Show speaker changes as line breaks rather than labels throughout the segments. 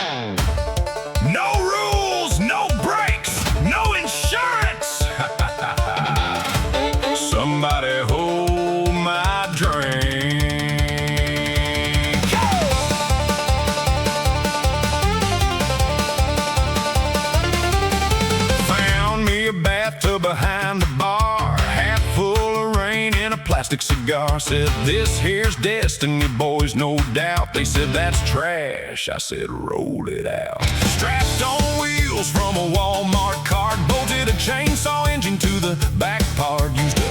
No rules, no brakes, no insurance. Somebody hold my drink. Found me a bathtub behind the bar, half full of rain in a plastic cigar. Said, this here's destiny, boys, no doubt. They said, that's trash. I said, roll it out. Strapped on wheels from a Walmart cart, bolted a chainsaw engine to the back part. Used a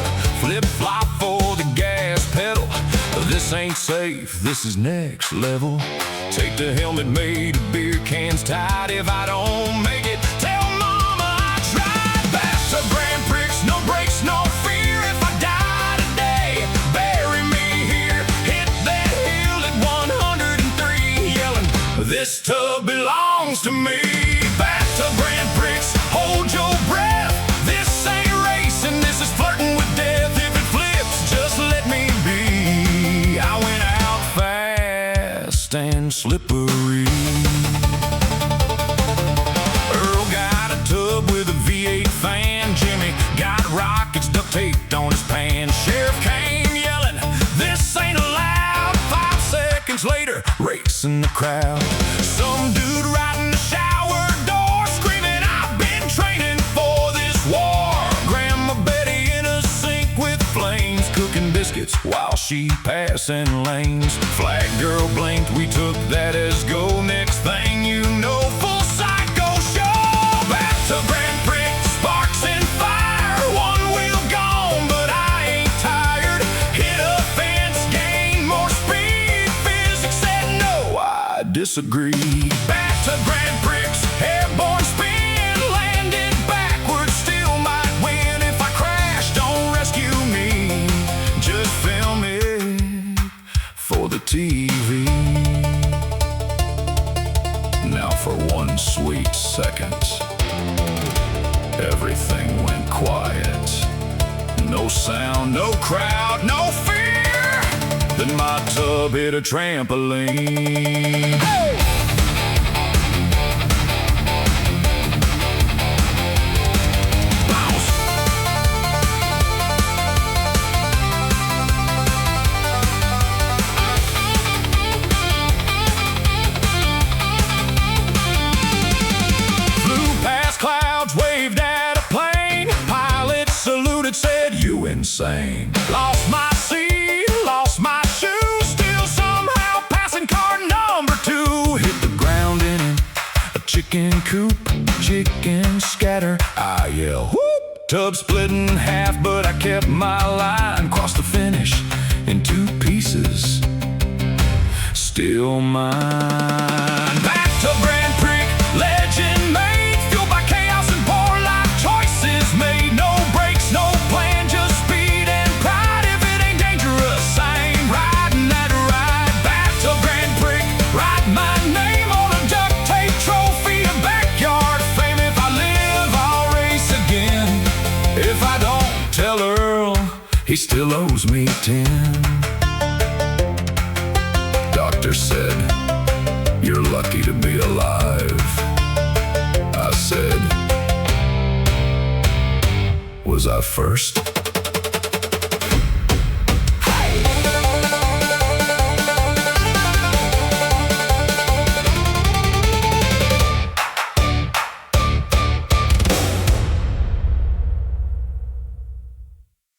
flip-flop for the gas pedal. This ain't safe, this is next level. Take the helmet made of beer cans tied. If I don't make it, tell mama I tried. Bathtub Grand Prix, no brakes, no fear. If I die today, bury me here. Hit that hill at 103, yelling, this tub belongs to me. Bathtub Grand Prix, hold your breath. This ain't racing, this is flirting with death. If it flips, just let me be. I went out fast and slippery. Earl got a tub with a V8 fan. Jimmy got rockets duct taped on his pan. Sheriff came yelling, this ain't allowed. 5 seconds later, racing the crowd. Some dude right in the shower door screaming, I've been training for this war. Grandma Betty in a sink with flames, cooking biscuits while she passing lanes. Flag girl blinked, we took that as go. Next thing you know, full psycho show. Bathtub Grand Prix, sparks and fire. One wheel gone, but I ain't tired. Hit a fence, gain more speed. Physics said no, I disagree. Bathtub Grand Prix, airborne spin. Landed backwards, still might win. If I crash, don't rescue me. Just film it for the TV. Now for 1 sweet second, everything went quiet. No sound, no crowd, no fear. Then my tub hit a trampoline. Hey! Waved at a plane, pilot saluted, said, you insane. Lost my seat, lost my shoes, still somehow passing car number 2. Hit the ground in a chicken coop, chicken scatter, I yell, whoop. Tub split in half, but I kept my line. Crossed the finish in 2 pieces, still mine. Bathtub Grand Prix, legend made. Tell Earl he still owes me 10. Doctor said, you're lucky to be alive. I said, was I first?